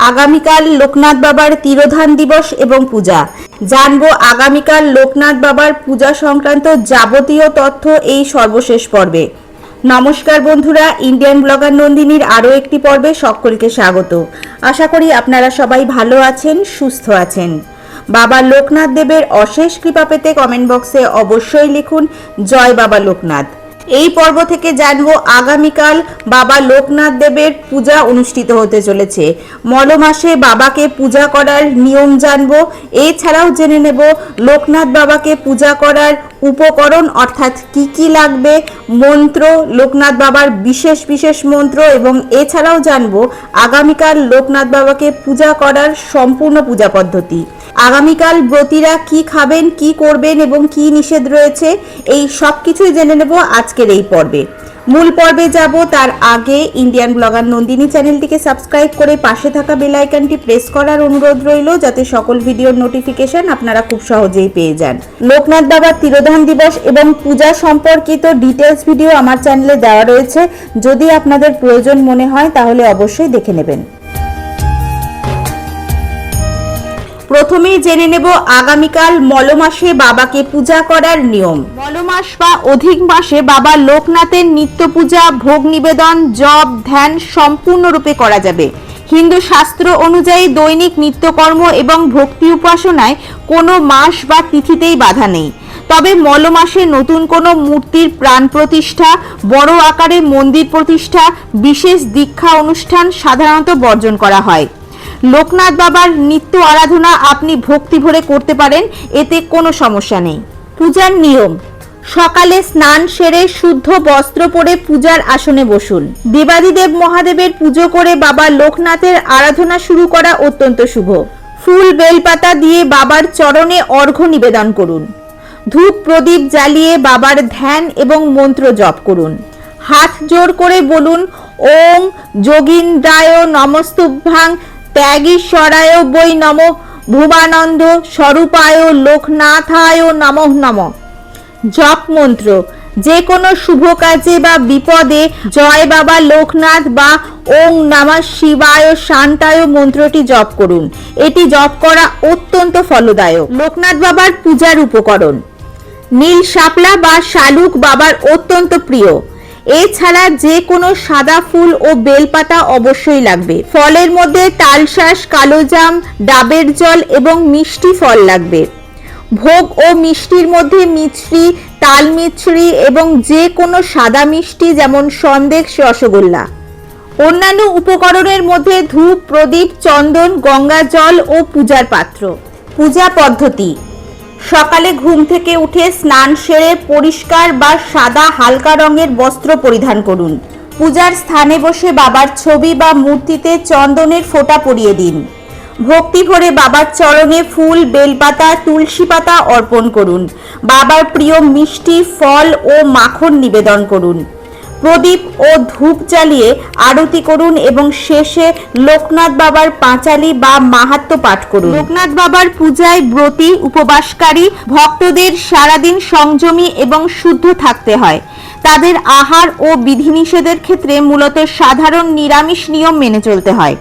আগামীকাল লোকনাথ বাবার তিরোধান দিবস এবং পূজা জানবো। আগামীকাল লোকনাথ বাবার পূজা সংক্রান্ত যাবতীয় তথ্য এই সর্বশেষ পর্বে। নমস্কার বন্ধুরা, ইন্ডিয়ান ব্লগার নন্দিনীর আরও একটি পর্বে সকলকে স্বাগত। আশা করি আপনারা সবাই ভালো আছেন, সুস্থ আছেন। বাবা লোকনাথ দেবের অশেষ কৃপা পেতে কমেন্ট বক্সে অবশ্যই লিখুন জয় বাবা লোকনাথ। এই পর্ব থেকে জানবো আগামীকাল বাবা লোকনাথ দেবের পূজা অনুষ্ঠিত হতে চলেছে। মল মাসে বাবাকে পূজা করার নিয়ম জানবো। এছাড়াও জেনে নেব লোকনাথ বাবাকে পূজা করার উপকরণ অর্থাৎ কি কি লাগবে, মন্ত্র, লোকনাথ বাবার বিশেষ বিশেষ মন্ত্র, এবং এছাড়াও জানবো আগামীকাল লোকনাথ বাবাকে পূজা করার সম্পূর্ণ পূজা পদ্ধতি। আগামীকাল ব্রতীরা কি খাবেন, কি করবেন এবং কি নিষেধ রয়েছে, এই সব কিছুই জেনে নেব আজকের এই পর্বে। মূল পর্বে যাব তার আগে ইন্ডিয়ান ব্লগার নন্দিনী চ্যানেলটিকে সাবস্ক্রাইব করে পাশে থাকা বেল আইকনটি প্রেস করার অনুরোধ রইল, যাতে সকল ভিডিওর নোটিফিকেশন আপনারা খুব সহজেই পেয়ে যান। লোকনাথ বাবার তিরোধান দিবস এবং পূজা সম্পর্কিত ডিটেলস ভিডিও আমার চ্যানেলে দেওয়া রয়েছে, যদি আপনাদের প্রয়োজন মনে হয় তাহলে অবশ্যই দেখে নেবেন। প্রথমেই জেনে নেব আগামীকাল মল মাসে বাবাকে পূজা করার নিয়ম। মল মাস বা অধিক মাসে বাবা লোকনাথের নিত্য পূজা, ভোগ নিবেদন, জপ, ধ্যান সম্পূর্ণরূপে করা যাবে। হিন্দু শাস্ত্র অনুযায়ী দৈনিক নিত্যকর্ম এবং ভক্তি উপাসনায় কোনো মাস বা তিথিতেই বাধা নেই। তবে মল মাসে নতুন কোনো মূর্তির প্রাণ প্রতিষ্ঠা, বড় আকারে মন্দির প্রতিষ্ঠা, বিশেষ দীক্ষা অনুষ্ঠান সাধারণত বর্জন করা হয়। লোকনাথ বাবার নিত্য আরাধনা আপনি ভক্তি ভরে করতে পারেন, এতে কোনো সমস্যা নেই। পূজার নিয়ম: সকালে স্নান সেরে শুদ্ধ বস্ত্র পরে পূজার আসনে বসুন। দেবাদিদেব মহাদেবের পুজো করে বাবা লোকনাথের আরাধনা শুরু করা অত্যন্ত শুভ। ফুল বেলপাতা দিয়ে বাবার চরণে অর্ঘ্য নিবেদন করুন। ধূপ প্রদীপ জ্বালিয়ে বাবার ধ্যান এবং মন্ত্র জপ করুন। হাত জোর করে বলুন ওং যোগীন্দ্রায় নমস্তুভ্যাং ত্যাগীশ্বরায় বৈ নম ভুবানন্দ স্বরূপায় লোকনাথায় নমঃ নমঃ। জপ মন্ত্র: যে কোনো শুভ কাজে বা বিপদে জয় বাবা লোকনাথ বা ওং নমঃ শিবায় শান্তায় মন্ত্রটি জপ করুন। এটি জপ করা অত্যন্ত ফলদায়ক। লোকনাথ বাবার পূজার উপকরণ: নীল শাপলা বা শালুক বাবার অত্যন্ত প্রিয়। এছাড়া যে কোনো সাদা ফুল ও বেলপাতা অবশ্যই লাগবে। ফলের মধ্যে তালশাঁস, কালোজাম, ডাবের জল এবং মিষ্টি ফল লাগবে। ভোগ ও মিষ্টির মধ্যে মিছরি, তাল মিছরি এবং যে কোনো সাদা মিষ্টি যেমন সন্দেশ, রসগোল্লা। অন্যান্য উপকরণের মধ্যে ধূপ, প্রদীপ, চন্দন, গঙ্গা জল ও পূজার পাত্র। পূজা পদ্ধতি: সকালে ঘুম থেকে উঠে স্নান সেরে পরিষ্কার বা সাদা হালকা রঙের বস্ত্র পরিধান করুন। পূজার স্থানে বসে বাবার ছবি বা মূর্তিতে চন্দনের ফোঁটা পরিয়ে দিন। ভক্তি ভরে বাবার চরণে ফুল, বেলপাতা, তুলসী পাতা অর্পণ করুন। বাবার প্রিয় মিষ্টি, ফল ও মাখন নিবেদন করুন। প্রদীপ ও ধূপ জ্বালিয়ে আরতি করুন এবং শেষে লোকনাথ বাবার পাঁচালি বা মাহাত্ম্য পাঠ করুন। লোকনাথ বাবার পূজায় ব্রতী, উপবাসকারী ভক্তদের সারাদিন সংযমী এবং শুদ্ধ থাকতে হয়। তাদের আহার ও বিধিনিষেধের ক্ষেত্রে মূলত সাধারণ নিরামিষ নিয়ম মেনে চলতে হয়।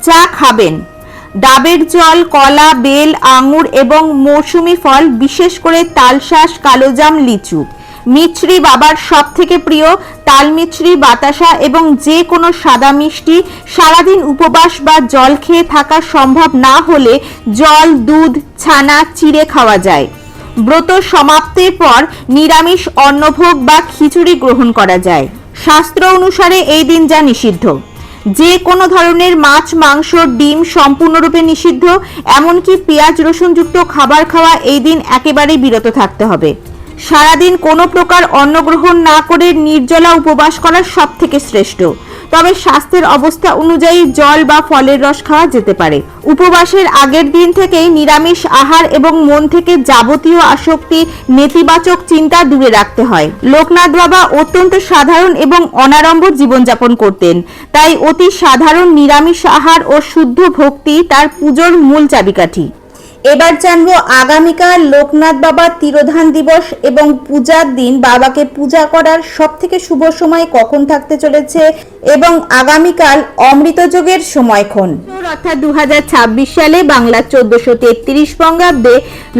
যা খাবেন: ডাবের জল, কলা, বেল, আঙুর এবং মৌসুমী ফল, বিশেষ করে তালশাঁস, কালোজাম, লিচু। মিছরি বাবার সব থেকে প্রিয়। তাল মিছরি, বাতাসা এবং যে কোনো সাদা মিষ্টি। সারাদিন উপবাস বা জল খেয়ে থাকা সম্ভব না হলে জল, দুধ, ছানা চিড়ে খাওয়া যায়। ব্রত সমাপ্তির পর নিরামিষ অন্নভোগ বা খিচুড়ি গ্রহণ করা যায়। শাস্ত্র অনুসারে এই দিন যা নিষিদ্ধ: যে কোনো ধরনের মাছ, মাংস, ডিম সম্পূর্ণরূপে নিষিদ্ধ। এমনকি পেঁয়াজ রসুনযুক্ত খাবার খাওয়া এই দিন একেবারেই বিরত থাকতে হবে। সারাদিন কোনো প্রকার অন্ন গ্রহণ না করে নির্জলা উপবাস করা সব থেকে শ্রেষ্ঠ। তবে স্বাস্থ্যের অবস্থা অনুযায়ী জল বা ফলের রস খাওয়া যেতে পারে। উপবাসের আগের দিন থেকেই নিরামিষ আহার এবং মন থেকে যাবতীয় আসক্তি, নেতিবাচক চিন্তা দূরে রাখতে হয়। লোকনাথ বাবা অত্যন্ত সাধারণ এবং অনাড়ম্বর জীবনযাপন করতেন, তাই অতি সাধারণ নিরামিষ আহার ও শুদ্ধ ভক্তি তার পুজোর মূল চাবিকাঠি। এবার জানবো আগামীকাল লোকনাথ বাবার তিরোধান দিবস এবং পূজার দিন বাবাকে পূজা করার সবথেকে শুভ সময় কখন থাকতে চলেছে এবং আগামীকাল অমৃত যোগের সময়ক্ষণ। অর্থাৎ 2026 সালে বাংলা 1433 বঙ্গাব্দে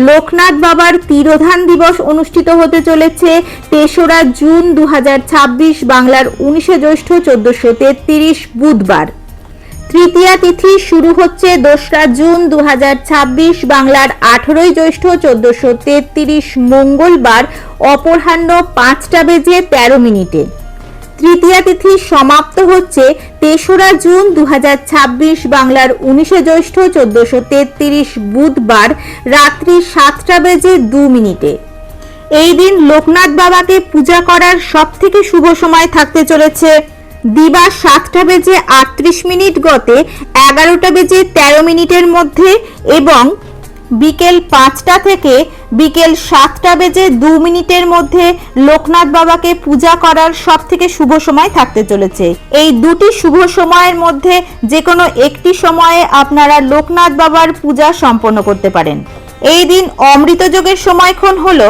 লোকনাথ বাবার তিরোধান দিবস অনুষ্ঠিত হতে চলেছে 3রা জুন 2026 বাংলার 19 জ্যৈষ্ঠ 1433 বুধবার। তৃতীয়া তিথি শুরু হচ্ছে 2রা জুন 2026 বাংলার 18 জ্যৈষ্ঠ 1433 মঙ্গলবার অপরাহ্ন 5টা বেজে 13 মিনিটে। তৃতীয়া তিথি সমাপ্ত হচ্ছে 3রা জুন 2026 বাংলার 19 জ্যৈষ্ঠ 1433 বুধবার রাত্রি 7টা বেজে 2 মিনিটে। এই দিন লোকনাথ বাবাকে পূজা করার সবথেকে শুভ সময় থাকতে চলেছে দিবা 7টা বেজে 38 মিনিট গতে 11টা বেজে 13 মিনিটের মধ্যে এবং বিকেল 5টা থেকে বিকেল 7টা বেজে 2 মিনিটের মধ্যে লোকনাথ বাবাকে পূজা করার সবথেকে শুভ সময় থাকতে চলেছে। এই দুটি শুভ সময়ের মধ্যে যে কোনো একটি সময়ে আপনারা লোকনাথ বাবার পূজা সম্পন্ন করতে পারেন। এই দিন অমৃত যোগের সময়ক্ষণ হলো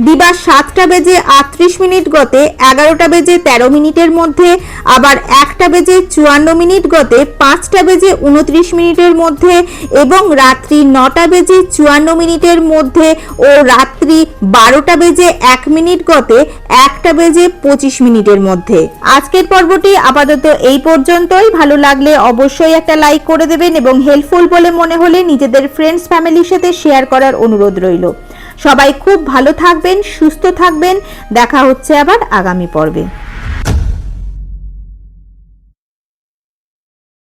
দিবা 7টা বেজে 38 মিনিট গতে 11টা বেজে 13 মিনিটের মধ্যে, আবার 1টা বেজে 54 মিনিট গতে 5টা বেজে 29 মিনিটের মধ্যে এবং রাত্রি 9টা বেজে 54 মিনিটের মধ্যে ও রাত্রি 12টা বেজে 1 মিনিট গতে 1টা বেজে 25 মিনিটের মধ্যে। আজকের পর্বটি আপাতত এই পর্যন্তই। ভালো লাগলে অবশ্যই একটা লাইক করে দেবেন এবং হেল্পফুল বলে মনে হলে নিজেদের ফ্রেন্ডস ফ্যামিলির সাথে শেয়ার করার অনুরোধ রইল। সবাই খুব ভালো থাকবেন, সুস্থ থাকবেন। দেখা হচ্ছে আবার আগামী পর্বে।